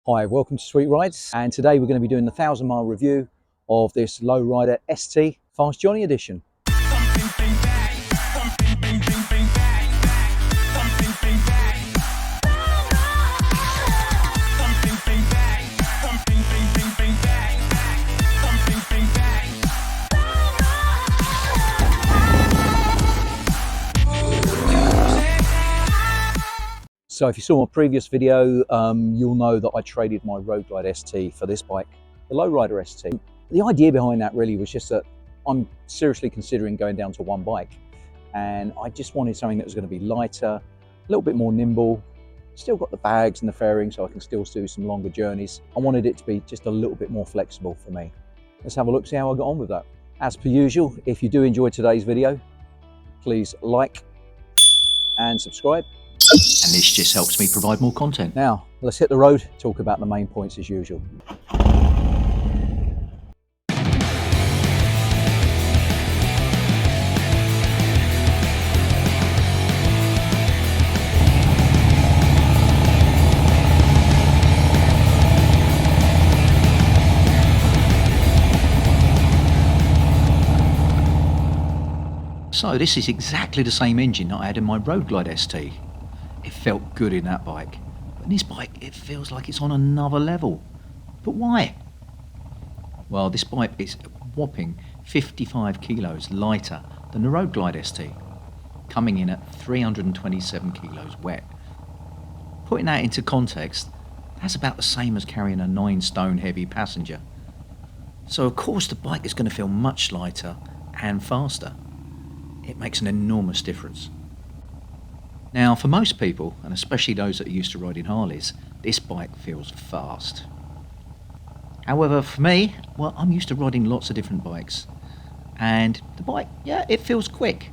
Hi, welcome to Sweet Rides, and today we're going to be doing the 1,000-mile review of this lowrider ST Fast Johnny edition. So if you saw my previous video, you'll know that I traded my Road Glide ST for this bike, the Lowrider ST. The idea behind that really was just that I'm seriously considering going down to one bike, and I just wanted something that was going to be lighter, a little bit more nimble, still got the bags and the fairing so I can still do some longer journeys. I wanted it to be just a little bit more flexible for me. Let's have a look, see how I got on with that. As per usual, if you do enjoy today's video, please like and subscribe. And this just helps me provide more content. Now, let's hit the road, talk about the main points as usual. So this is exactly the same engine that I had in my Road Glide ST. It felt good in that bike, but in this bike it feels like it's on another level. But why? Well, this bike is a whopping 55 kilos lighter than the Road Glide ST, coming in at 327 kilos wet. Putting that into context, that's about the same as carrying a 9 stone heavy passenger. So of course the bike is going to feel much lighter and faster. It makes an enormous difference. Now, for most people, and especially those that are used to riding Harleys, this bike feels fast. However, for me, well, I'm used to riding lots of different bikes, and the bike, yeah, it feels quick.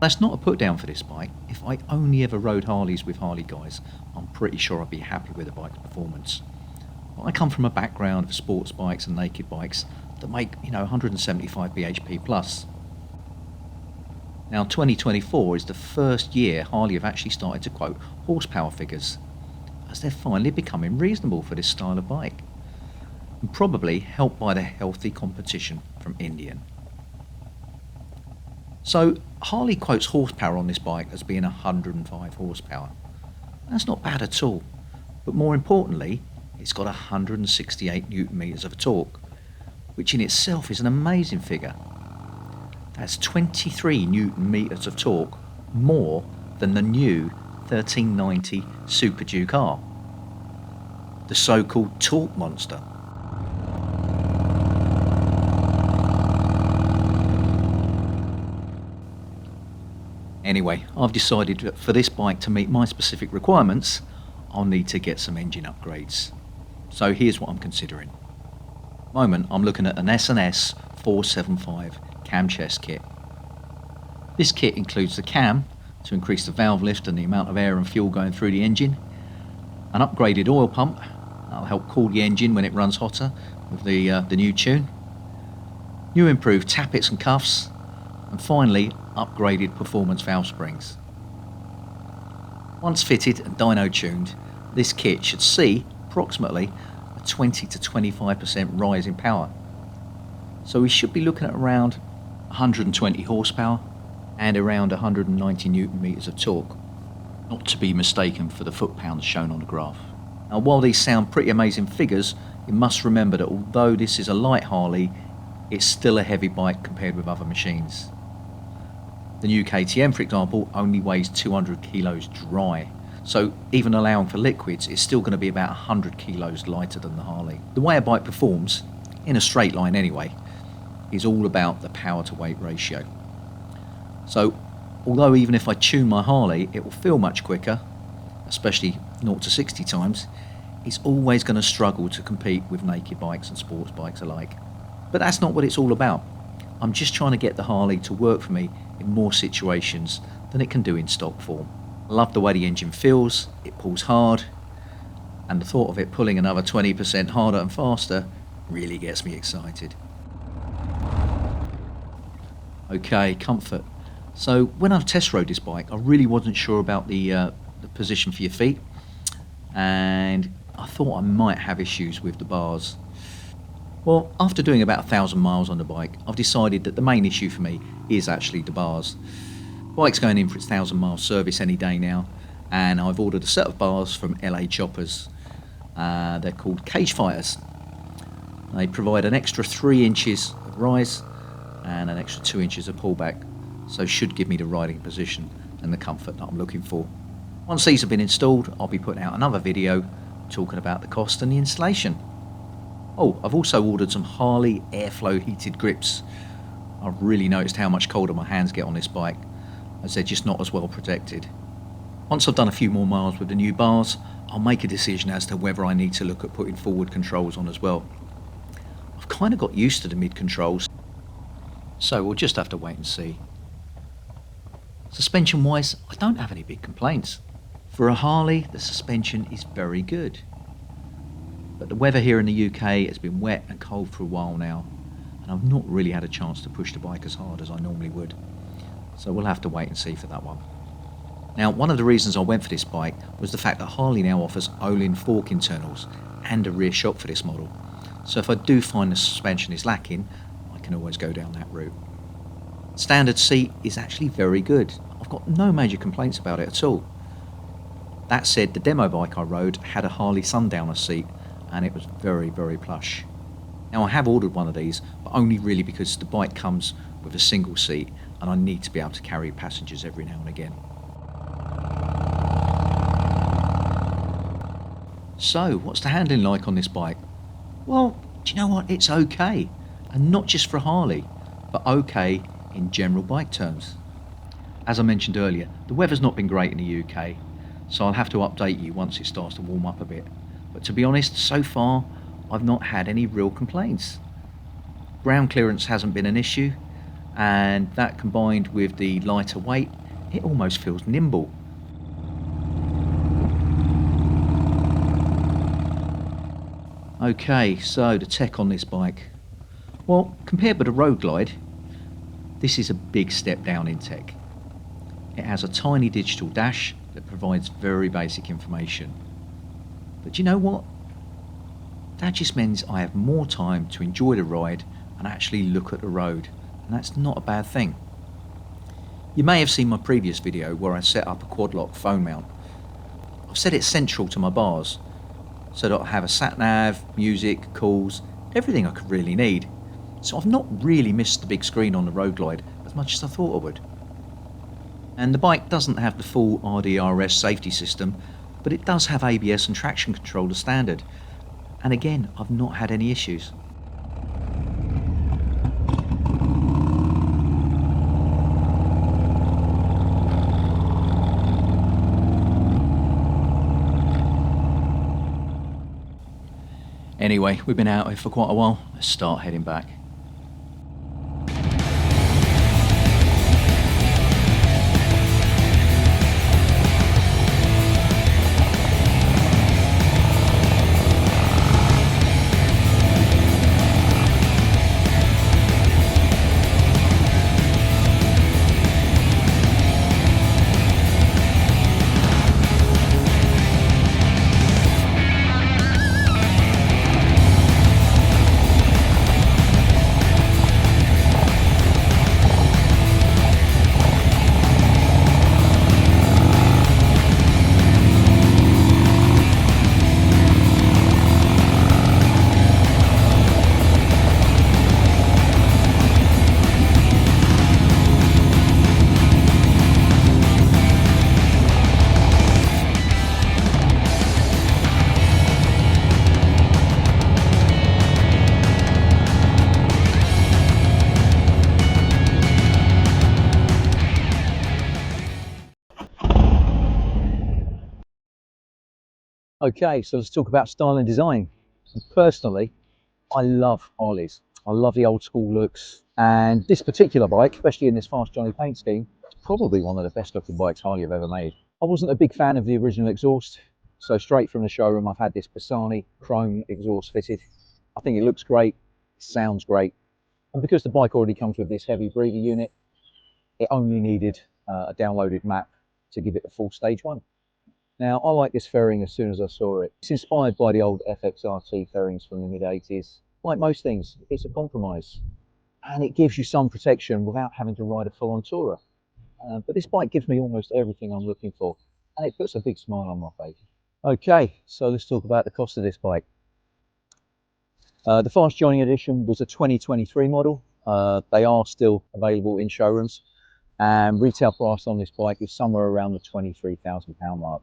That's not a put down for this bike. If I only ever rode Harleys with Harley guys, I'm pretty sure I'd be happy with the bike's performance. But I come from a background of sports bikes and naked bikes that make, 175 bhp plus. Now 2024 is the first year Harley have actually started to quote horsepower figures, as they're finally becoming reasonable for this style of bike, and probably helped by the healthy competition from Indian. So Harley quotes horsepower on this bike as being 105 horsepower. That's not bad at all, but more importantly, it's got 168 newton meters of torque, which in itself is an amazing figure. That's 23 newton meters of torque, more than the new 1390 Super Duke R, the so-called torque monster. Anyway, I've decided that for this bike to meet my specific requirements, I'll need to get some engine upgrades. So here's what I'm considering. At the moment, I'm looking at an S&S 475 cam chest kit. This kit includes the cam to increase the valve lift and the amount of air and fuel going through the engine, an upgraded oil pump that'll help cool the engine when it runs hotter with the new tune, new improved tappets and cuffs, and finally upgraded performance valve springs. Once fitted and dyno tuned, this kit should see approximately a 20 to 25% rise in power. So we should be looking at around 120 horsepower and around 190 newton meters of torque, not to be mistaken for the foot-pounds shown on the graph. Now, while these sound pretty amazing figures, you must remember that although this is a light Harley, it's still a heavy bike compared with other machines. The new KTM, for example, only weighs 200 kilos dry, so even allowing for liquids, it's still going to be about 100 kilos lighter than the Harley. The way a bike performs, in a straight line anyway, is all about the power to weight ratio. So although even if I tune my Harley it will feel much quicker, especially 0 to 60 times, it's always going to struggle to compete with naked bikes and sports bikes alike. But that's not what it's all about. I'm just trying to get the Harley to work for me in more situations than it can do in stock form. I love the way the engine feels, it pulls hard, and the thought of it pulling another 20% harder and faster really gets me excited. Okay, comfort. So when I test rode this bike, I really wasn't sure about the position for your feet, and I thought I might have issues with the bars. Well, after doing about 1,000 miles on the bike, I've decided that the main issue for me is actually the bars. Bike's going in for its 1,000-mile service any day now, and I've ordered a set of bars from LA Choppers. They're called Cage Fighters. They provide an extra 3 inches of rise and an extra 2 inches of pullback, so should give me the riding position and the comfort that I'm looking for. Once these have been installed, I'll be putting out another video talking about the cost and the installation. Oh, I've also ordered some Harley airflow heated grips. I've really noticed how much colder my hands get on this bike, as they're just not as well protected. Once I've done a few more miles with the new bars, I'll make a decision as to whether I need to look at putting forward controls on as well. I've kind of got used to the mid controls, so we'll just have to wait and see. Suspension wise, I don't have any big complaints. For a Harley, the suspension is very good. But the weather here in the UK has been wet and cold for a while now, and I've not really had a chance to push the bike as hard as I normally would. So we'll have to wait and see for that one. Now, one of the reasons I went for this bike was the fact that Harley now offers Olin fork internals and a rear shock for this model. So if I do find the suspension is lacking, I can always go down that route. Standard seat is actually very good. I've got no major complaints about it at all. That said, the demo bike I rode had a Harley Sundowner seat, and it was very, very plush. Now, I have ordered one of these, but only really because the bike comes with a single seat and I need to be able to carry passengers every now and again. So, what's the handling like on this bike? Well, do you know what? It's okay. And not just for Harley, but okay in general bike terms. As I mentioned earlier, the weather's not been great in the UK, so I'll have to update you once it starts to warm up a bit. But to be honest, so far, I've not had any real complaints. Ground clearance hasn't been an issue, and that combined with the lighter weight, it almost feels nimble. Okay, so the tech on this bike. Well, compared with the Road Glide, this is a big step down in tech. It has a tiny digital dash that provides very basic information. But you know what? That just means I have more time to enjoy the ride and actually look at the road, and that's not a bad thing. You may have seen my previous video where I set up a quad lock phone mount. I've set it central to my bars, so that I have a sat nav, music, calls, everything I could really need. So I've not really missed the big screen on the Road Glide as much as I thought I would. And the bike doesn't have the full RDRS safety system, but it does have ABS and traction control as standard. And again, I've not had any issues. Anyway, we've been out here for quite a while. Let's start heading back. Okay, so let's talk about style and design. Personally, I love Harleys. I love the old school looks, and this particular bike, especially in this Fast Johnny paint scheme, is probably one of the best looking bikes Harley have ever made. I wasn't a big fan of the original exhaust, so straight from the showroom I've had this Pisani chrome exhaust fitted. I think it looks great, it sounds great, and because the bike already comes with this heavy breather unit, it only needed a downloaded map to give it a full stage one. Now, I like this fairing as soon as I saw it. It's inspired by the old FXRT fairings from the mid-80s. Like most things, it's a compromise. And it gives you some protection without having to ride a full-on tourer. But this bike gives me almost everything I'm looking for. And it puts a big smile on my face. Okay, so let's talk about the cost of this bike. The Fast Johnny Edition was a 2023 model. They are still available in showrooms, and retail price on this bike is somewhere around the £23,000 mark.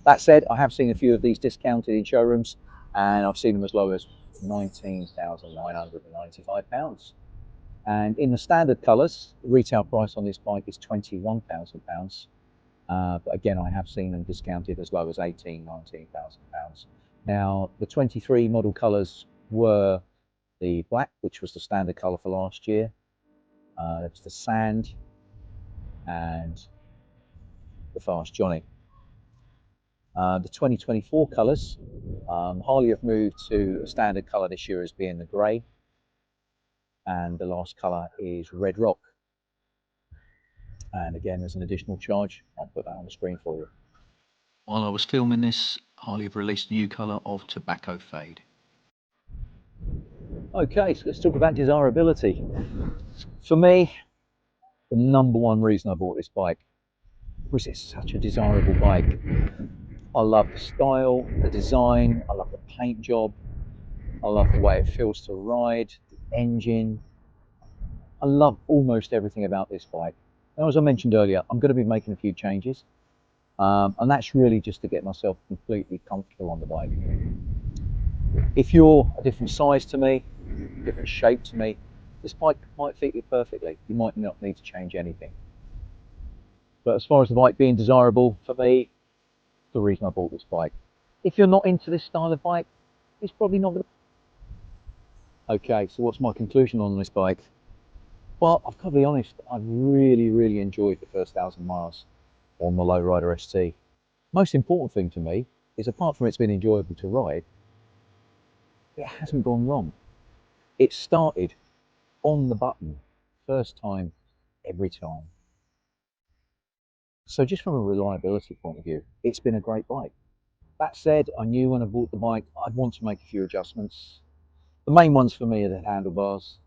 That said, I have seen a few of these discounted in showrooms, and I've seen them as low as £19,995. And in the standard colours, the retail price on this bike is £21,000. But again, I have seen them discounted as low as £19,000. Now, the 23 model colours were the black, which was the standard colour for last year. It's the sand and the Fast Johnny. The 2024 colours, Harley have moved to a standard colour this year as being the grey, and the last colour is Red Rock. And again, there's an additional charge. I'll put that on the screen for you. While I was filming this, Harley have released a new colour of Tobacco Fade. Okay, so let's talk about desirability. For me, the number one reason I bought this bike was it's such a desirable bike. I love the style, the design, I love the paint job, I love the way it feels to ride, the engine. I love almost everything about this bike. Now, as I mentioned earlier, I'm going to be making a few changes, and that's really just to get myself completely comfortable on the bike. If you're a different size to me, different shape to me, this bike might fit you perfectly. You might not need to change anything. But as far as the bike being desirable, for me, the reason I bought this bike. If you're not into this style of bike, it's probably not going to. Okay, so what's my conclusion on this bike? Well, I've got to be honest, I've really enjoyed the first 1,000 miles on the Lowrider ST. Most important thing to me is, apart from it's been enjoyable to ride, it hasn't gone wrong. It started on the button, first time, every time. So just from a reliability point of view, it's been a great bike. That said, I knew when I bought the bike, I'd want to make a few adjustments. The main ones for me are the handlebars.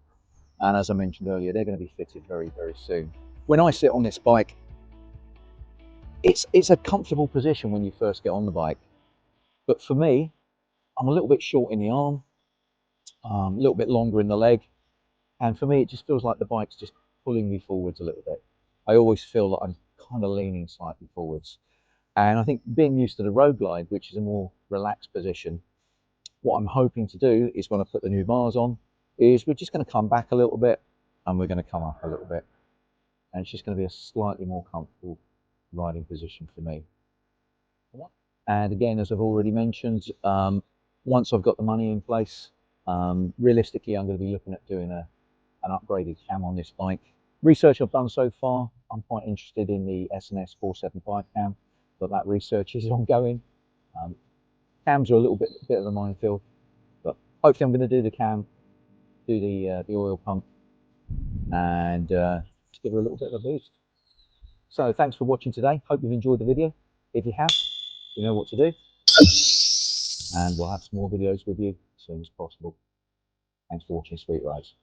And as I mentioned earlier, they're going to be fitted very soon. When I sit on this bike, it's a comfortable position when you first get on the bike. But for me, I'm a little bit short in the arm, a little bit longer in the leg. And for me, it just feels like the bike's just pulling me forwards a little bit. I always feel that I'm kind of leaning slightly forwards. And I think being used to the road glide, which is a more relaxed position, what I'm hoping to do is, when I put the new bars on, is we're just going to come back a little bit and we're going to come up a little bit. And it's just going to be a slightly more comfortable riding position for me. And again, as I've already mentioned, once I've got the money in place, realistically, I'm going to be looking at doing an upgraded cam on this bike. Research I've done so far, I'm quite interested in the S&S 475 cam, but that research is ongoing. Cams are a little bit of a minefield, but hopefully I'm going to do the cam, do the oil pump, and just give her a little bit of a boost. So thanks for watching today. Hope you've enjoyed the video. If you have, you know what to do, and we'll have some more videos with you as soon as possible. Thanks for watching Sweet Rides.